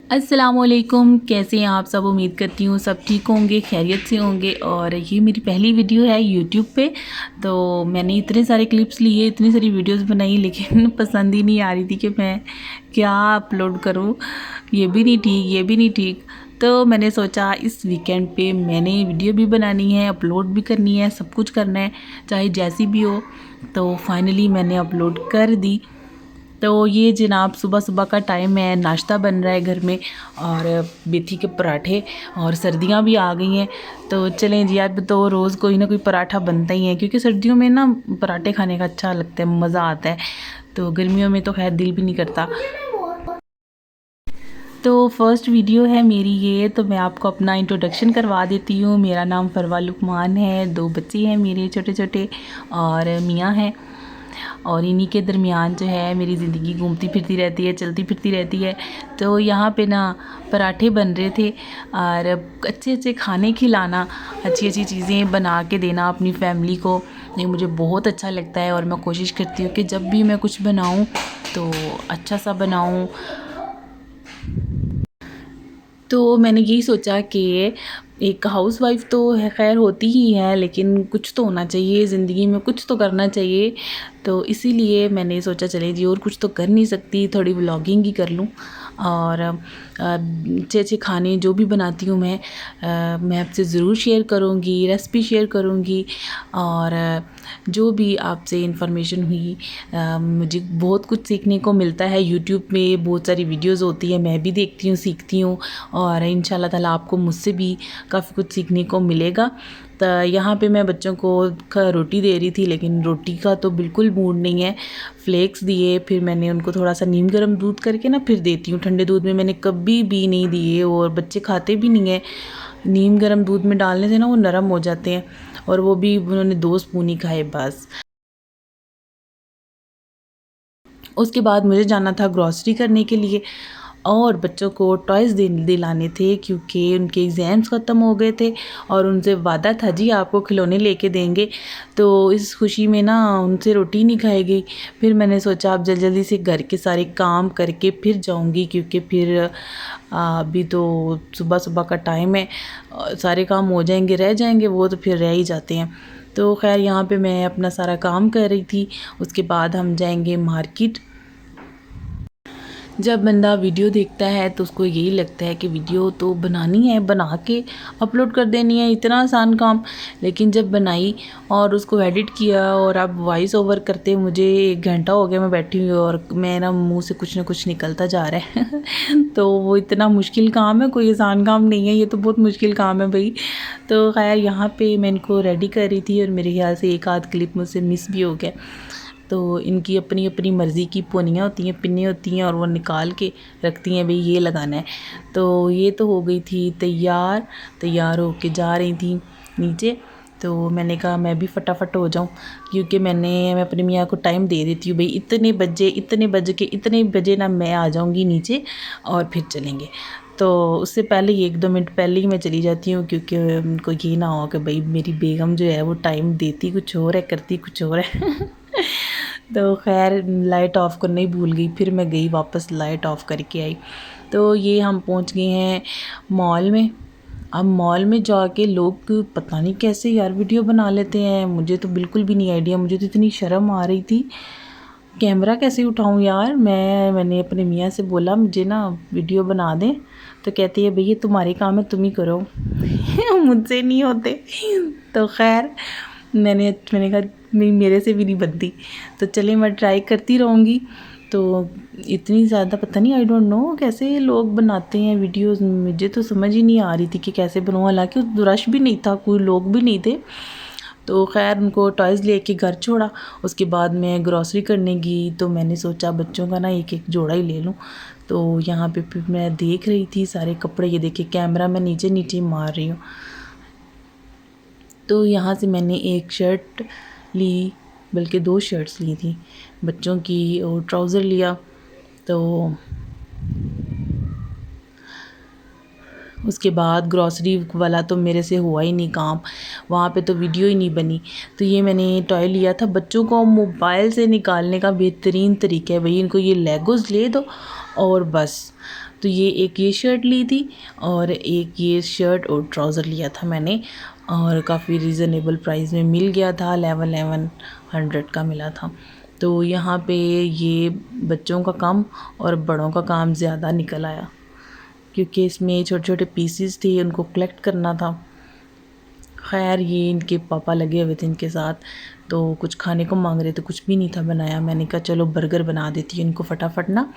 अस्सलामुअलैकुम, कैसे हैं आप सब। उम्मीद करती हूँ सब ठीक होंगे, खैरियत से होंगे। और ये मेरी पहली वीडियो है यूट्यूब पे। तो मैंने इतने सारे क्लिप्स लिए, इतनी सारी वीडियोस बनाई, लेकिन पसंद ही नहीं आ रही थी कि मैं क्या अपलोड करूँ। ये भी नहीं ठीक, ये भी नहीं ठीक। तो मैंने सोचा इस वीकेंड पे मैंने वीडियो भी बनानी है, अपलोड भी करनी है, सब कुछ करना है, चाहे जैसी भी हो। तो फाइनली मैंने अपलोड कर दी। तो ये जनाब सुबह सुबह का टाइम है, नाश्ता बन रहा है घर में और मेथी के पराठे। और सर्दियां भी आ गई हैं, तो चलें जी, अब तो रोज़ कोई ना कोई पराठा बनता ही है, क्योंकि सर्दियों में ना पराठे खाने का अच्छा लगता है, मज़ा आता है। तो गर्मियों में तो खैर दिल भी नहीं करता। तो फर्स्ट वीडियो है मेरी ये, तो मैं आपको अपना इंट्रोडक्शन करवा देती हूँ। मेरा नाम फरवा लुकमान है, 2 बच्चे हैं मेरे छोटे छोटे और मियाँ हैं। और इन्हीं के दरमियान जो है मेरी ज़िंदगी घूमती फिरती रहती है, चलती फिरती रहती है। तो यहाँ पे ना पराठे बन रहे थे और अच्छे अच्छे खाने खिलाना, अच्छी अच्छी चीज़ें बना के देना अपनी फैमिली को, ये मुझे बहुत अच्छा लगता है। और मैं कोशिश करती हूँ कि जब भी मैं कुछ बनाऊँ तो अच्छा सा बनाऊँ। तो मैंने यही सोचा कि एक हाउसवाइफ़ तो है, खैर होती ही है, लेकिन कुछ तो होना चाहिए ज़िंदगी में, कुछ तो करना चाहिए। तो इसीलिए मैंने सोचा चले जी, और कुछ तो कर नहीं सकती, थोड़ी व्लॉगिंग ही कर लूँ। और अच्छे अच्छे खाने जो भी बनाती हूँ मैं आपसे ज़रूर शेयर करूँगी, रेसिपी शेयर करूँगी। और जो भी आपसे इन्फॉर्मेशन हुई, मुझे बहुत कुछ सीखने को मिलता है। यूट्यूब में बहुत सारी वीडियोज़ होती है, मैं भी देखती हूँ, सीखती हूँ। और इंशाल्लाह ताला आपको मुझसे भी काफ़ी कुछ सीखने को मिलेगा। तो यहाँ पे मैं बच्चों को रोटी दे रही थी, लेकिन रोटी का तो बिल्कुल मूड नहीं है। फ्लेक्स दिए, फिर मैंने उनको थोड़ा सा नीम गर्म दूध करके ना फिर देती हूँ। ठंडे दूध में मैंने कभी भी नहीं दिए, और बच्चे खाते भी नहीं है। नीम गर्म दूध में डालने से ना वो नरम हो जाते हैं, और वो भी उन्होंने 2 स्पून ही खाए बस। उसके बाद मुझे जाना था ग्रॉसरी करने के लिए, और बच्चों को टॉयज़ दिलाने थे, क्योंकि उनके एग्ज़ाम्स ख़त्म हो गए थे और उनसे वादा था जी आपको खिलौने लेके देंगे। तो इस खुशी में ना उनसे रोटी नहीं खाई गई। फिर मैंने सोचा अब जल्दी जल्दी से घर के सारे काम करके फिर जाऊंगी, क्योंकि फिर अभी तो सुबह सुबह का टाइम है, सारे काम हो जाएंगे, रह जाएंगे वो तो फिर रह ही जाते हैं। तो खैर यहाँ पे मैं अपना सारा काम कर रही थी। उसके बाद हम जाएंगे मार्केट। जब बंदा वीडियो देखता है तो उसको यही लगता है कि वीडियो तो बनानी है, बना के अपलोड कर देनी है, इतना आसान काम। लेकिन जब बनाई और उसको एडिट किया और अब वॉइस ओवर करते मुझे 1 घंटा हो गया मैं बैठी हुई, और मेरा मुंह से कुछ ना कुछ निकलता जा रहा है तो वो इतना मुश्किल काम है, कोई आसान काम नहीं है, ये तो बहुत मुश्किल काम है भाई। तो खैर यहाँ पे मैं इनको रेडी कर रही थी, और मेरे ख्याल से एक आध क्लिप मुझसे मिस भी हो गया। तो इनकी अपनी अपनी मर्ज़ी की पोनियाँ होती हैं, पिन्नी होती हैं, और वो निकाल के रखती हैं भाई ये लगाना है। तो ये तो हो गई थी तैयार, तैयार होके जा रही थी नीचे। तो मैंने कहा मैं भी फटाफट हो जाऊं, क्योंकि मैं अपनी मियाँ को टाइम दे देती हूँ भाई, इतने बज के इतने बजे ना मैं आ जाऊँगी नीचे और फिर चलेंगे। तो उससे पहले ही 1-2 मिनट पहले ही मैं चली जाती हूँ, क्योंकि उनको ये ना हो कि भाई मेरी बेगम जो है वो टाइम देती कुछ और है, करती कुछ और है तो खैर लाइट ऑफ़ करना ही भूल गई, फिर मैं गई वापस लाइट ऑफ़ करके आई। तो ये हम पहुंच गए हैं मॉल में। अब मॉल में जाके लोग पता नहीं कैसे यार वीडियो बना लेते हैं, मुझे तो बिल्कुल भी नहीं आइडिया। मुझे तो इतनी शर्म आ रही थी, कैमरा कैसे उठाऊं यार। मैंने अपने मियाँ से बोला मुझे ना वीडियो बना दें, तो कहती है भैया तुम्हारे काम है तुम ही करो मुझसे नहीं होते। तो खैर मैंने कहा मेरे से भी नहीं बनती, तो चलिए मैं ट्राई करती रहूँगी। तो इतनी ज़्यादा पता नहीं, आई डोंट नो कैसे लोग बनाते हैं वीडियोस, मुझे तो समझ ही नहीं आ रही थी कि कैसे बनाऊँ। हालांकि रश भी नहीं था, कोई लोग भी नहीं थे। तो खैर उनको टॉयज़ लेके घर छोड़ा। उसके बाद मैं ग्रॉसरी करने गई, तो मैंने सोचा बच्चों का ना एक एक जोड़ा ही ले लूँ। तो यहाँ पे फिर मैं देख रही थी सारे कपड़े, ये देखिए कैमरा मैं नीचे नीचे मार रही हूँ। तो यहाँ से मैंने एक शर्ट ली, बल्कि 2 शर्ट्स ली थी बच्चों की, और ट्राउज़र लिया। तो उसके बाद ग्रॉसरी वाला तो मेरे से हुआ ही नहीं काम, वहाँ पे तो वीडियो ही नहीं बनी। तो ये मैंने टॉय लिया था। बच्चों को मोबाइल से निकालने का बेहतरीन तरीका है भाई, इनको ये लेगोस ले दो और बस तो ये एक ये शर्ट ली थी और एक ये शर्ट और ट्राउज़र लिया था मैंने, और काफ़ी रीज़नेबल प्राइस में मिल गया था, 1100 का मिला था। तो यहाँ पे ये बच्चों का काम और बड़ों का काम ज़्यादा निकल आया, क्योंकि इसमें छोटे छोटे पीसीस थे, उनको कलेक्ट करना था। खैर ये इनके पापा लगे हुए थे इनके साथ, तो कुछ खाने को मांग रहे थे, कुछ भी नहीं था बनाया। मैंने कहा चलो बर्गर बना देती हूँ इनको फटाफट ना।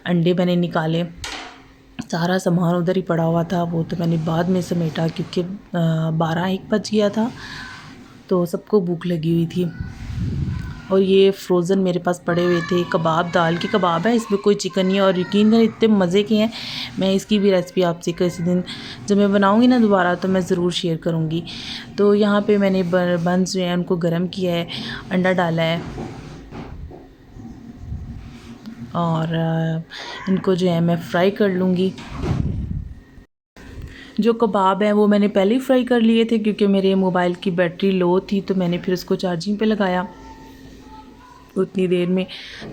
अंडे मैंने निकाले, सारा सामान उधर ही पड़ा हुआ था, वो तो मैंने बाद में समेटा क्योंकि 12-1 बज गया था, तो सबको भूख लगी हुई थी। और ये फ्रोज़न मेरे पास पड़े हुए थे कबाब, दाल के कबाब है, इसमें कोई चिकन नहीं है और यकीन करें इतने मज़े के हैं। मैं इसकी भी रेसिपी आपसे किसी दिन जब मैं बनाऊंगी ना दोबारा तो मैं ज़रूर शेयर करूंगी। तो यहाँ पे मैंने बंस जो है उनको गर्म किया है, अंडा डाला है और इनको जो है मैं फ्राई कर लूँगी। जो कबाब है वो मैंने पहले ही फ्राई कर लिए थे, क्योंकि मेरे मोबाइल की बैटरी लो थी तो मैंने फिर उसको चार्जिंग पे लगाया। उतनी देर में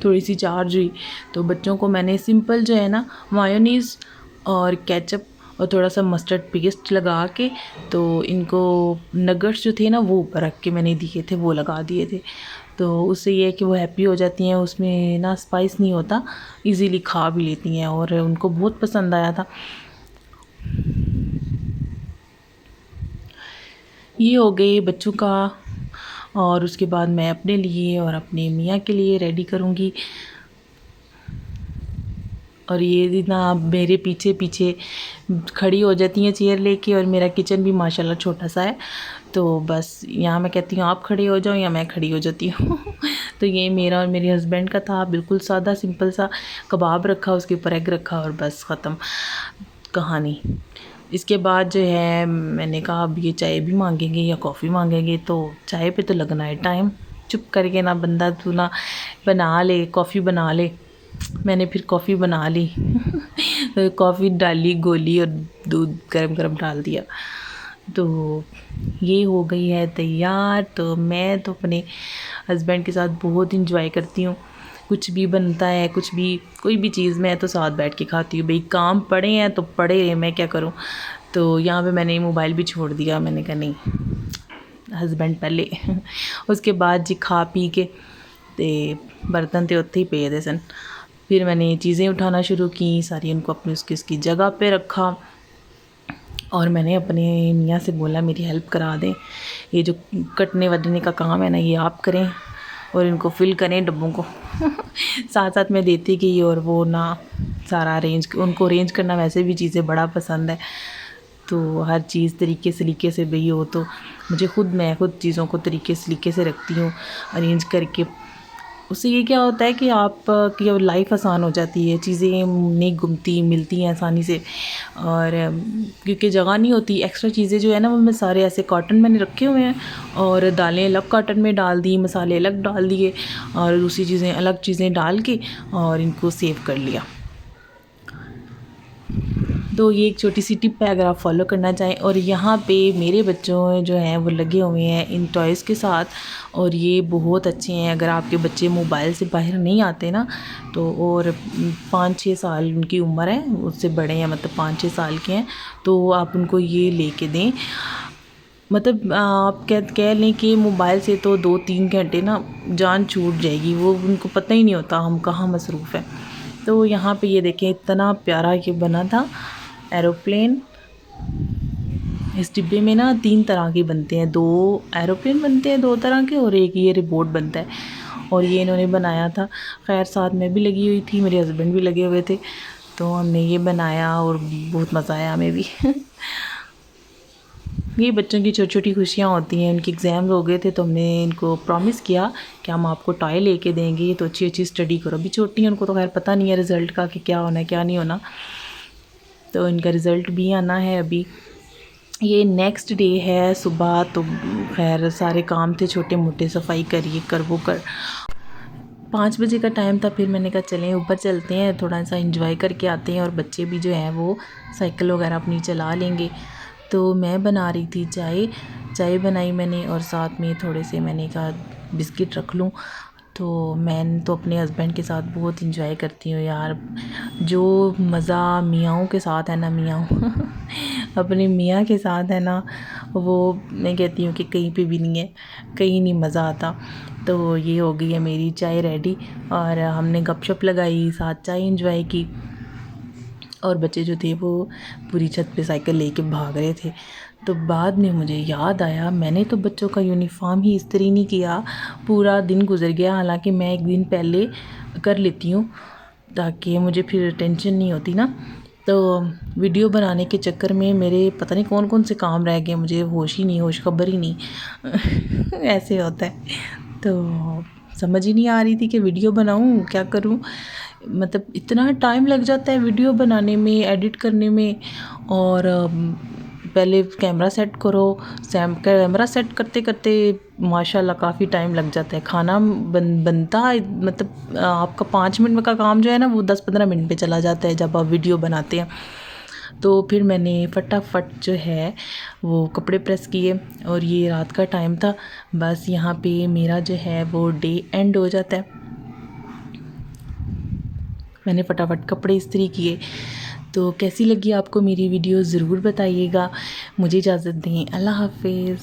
थोड़ी सी चार्ज हुई, तो बच्चों को मैंने सिंपल जो है ना मायोनीज़ और केचप और थोड़ा सा मस्टर्ड पेस्ट लगा के, तो इनको नगट्स जो थे ना वो ऊपर रख के मैंने दिए थे, वो लगा दिए थे। तो उससे ये है कि वो हैप्पी हो जाती हैं, उसमें ना स्पाइस नहीं होता, इजीली खा भी लेती हैं और उनको बहुत पसंद आया था। ये हो गए बच्चों का, और उसके बाद मैं अपने लिए और अपने मियाँ के लिए रेडी करूँगी। और ये ना मेरे पीछे पीछे खड़ी हो जाती हैं चेयर लेके, और मेरा किचन भी माशाल्लाह छोटा सा है, तो बस यहाँ मैं कहती हूँ आप खड़े हो जाओ या मैं खड़ी हो जाती हूँ। तो ये मेरा और मेरे हस्बैंड का था, बिल्कुल सादा सिंपल सा कबाब रखा, उसके ऊपर एग रखा और बस ख़त्म कहानी। इसके बाद जो है मैंने कहा अब ये चाय भी मांगेंगे या कॉफ़ी मांगेंगे, तो चाय पे तो लगना है टाइम, चुप करके ना बंदा तू ना बना ले, कॉफ़ी बना ले। मैंने फिर कॉफ़ी बना ली। कॉफ़ी डाली, गोली और दूध गरम गरम डाल दिया, तो ये हो गई है तैयार। तो मैं तो अपने हस्बैंड के साथ बहुत इंजॉय करती हूँ, कुछ भी बनता है, कुछ भी कोई भी चीज़ मैं तो साथ बैठ के खाती हूँ। भाई काम पड़े हैं तो पड़े रहे, मैं क्या करूँ। तो यहाँ पे मैंने मोबाइल भी छोड़ दिया, मैंने कहा नहीं हस्बैंड पहले। उसके बाद जी खा पी के ते बर्तन तो उत्थे ही पे दे सन, फिर मैंने चीज़ें उठाना शुरू की सारी, उनको अपनी उसकी जगह पे रखा और मैंने अपने मियाँ से बोला मेरी हेल्प करा दें, ये जो कटने वटने का काम है ना ये आप करें और इनको फिल करें डब्बों को। साथ साथ मैं देती गई और वो ना सारा उनको अरेंज करना वैसे भी चीज़ें बड़ा पसंद है, तो हर चीज़ तरीके सलीके से भई हो, तो मैं खुद चीज़ों को तरीके सलीके से रखती हूँ अरेंज करके। उससे ये क्या होता है कि आप की लाइफ आसान हो जाती है, चीज़ें नहीं गुमती, मिलती हैं आसानी से। और क्योंकि जगह नहीं होती, एक्स्ट्रा चीज़ें जो है ना वो मैं सारे ऐसे कॉटन मैंने रखे हुए हैं, और दालें अलग कॉटन में डाल दी, मसाले अलग डाल दिए और दूसरी चीज़ें अलग चीज़ें डाल के और इनको सेव कर लिया। तो ये एक छोटी सी टिप है अगर आप फॉलो करना चाहें। और यहाँ पे मेरे बच्चों जो हैं वो लगे हुए हैं इन टॉयज़ के साथ, और ये बहुत अच्छे हैं। अगर आपके बच्चे मोबाइल से बाहर नहीं आते ना, तो और 5-6 साल उनकी उम्र है, उससे बड़े हैं मतलब 5-6 साल के हैं, तो आप उनको ये लेके दें। मतलब आप कह लें कि मोबाइल से तो 2-3 घंटे ना जान छूट जाएगी, वो उनको पता ही नहीं होता हम कहाँ मसरूफ़ हैं। तो यहाँ पे ये देखें इतना प्यारा ये बना था एरोप्लेन। इस डिब्बे में ना 3 तरह के बनते हैं, 2 एरोप्लेन बनते हैं 2 तरह के, और एक ये रिमोट बनता है, और ये इन्होंने बनाया था। खैर साथ में भी लगी हुई थी, मेरे हस्बैंड भी लगे हुए थे, तो हमने ये बनाया और बहुत मज़ा आया हमें भी। ये बच्चों की छोटी छोटी खुशियाँ होती हैं। उनके एग्ज़ाम्स हो गए थे तो हमने इनको प्रॉमिस किया कि हम आपको टॉय लेके देंगे, तो अच्छी अच्छी स्टडी करो। अभी छोटी हैं, उनको तो खैर पता नहीं है रिज़ल्ट का कि क्या होना है क्या नहीं होना, तो इनका रिज़ल्ट भी आना है अभी। ये नेक्स्ट डे है सुबह, तो खैर सारे काम थे छोटे मोटे, सफाई करिए कर वो कर। 5 बजे का टाइम था, फिर मैंने कहा चलें ऊपर चलते हैं, थोड़ा सा एंजॉय करके आते हैं, और बच्चे भी जो हैं वो साइकिल वगैरह अपनी चला लेंगे। तो मैं बना रही थी चाय बनाई मैंने, और साथ में थोड़े से मैंने कहा बिस्किट रख लूँ, तो मैं तो अपने हस्बैंड के साथ बहुत इंजॉय करती हूँ यार। जो मज़ा मियाँओं के साथ है ना, मियाँओं अपने मियाँ के साथ है ना, वो मैं कहती हूँ कि कहीं पे भी नहीं है, कहीं नहीं मज़ा आता। तो ये हो गई है मेरी चाय रेडी और हमने गपशप लगाई, साथ चाय इंजॉय की और बच्चे जो थे वो पूरी छत पे साइकिल लेके भाग रहे थे। तो बाद में मुझे याद आया, मैंने तो बच्चों का यूनिफॉर्म ही इस्त्री नहीं किया, पूरा दिन गुजर गया। हालांकि मैं एक दिन पहले कर लेती हूँ ताकि मुझे फिर टेंशन नहीं होती ना। तो वीडियो बनाने के चक्कर में मेरे पता नहीं कौन कौन से काम रह गए, मुझे होश ही नहीं, होश खबर ही नहीं ऐसे होता है। तो समझ ही नहीं आ रही थी कि वीडियो बनाऊं क्या करूं। मतलब इतना टाइम लग जाता है वीडियो बनाने में, एडिट करने में। और पहले कैमरा सेट करो, कैमरा सेट करते करते माशाल्लाह काफ़ी टाइम लग जाता है। खाना बनता मतलब आपका 5 मिनट का काम जो है ना, वो 10-15 मिनट पे चला जाता है जब आप वीडियो बनाते हैं। तो फिर मैंने फटाफट जो है वो कपड़े प्रेस किए और ये रात का टाइम था। बस यहाँ पे मेरा जो है वो डे एंड हो जाता है। मैंने फटाफट कपड़े इस्त्री किए। तो कैसी लगी आपको मेरी वीडियो ज़रूर बताइएगा। मुझे इजाज़त दें, अल्लाह हाफिज़।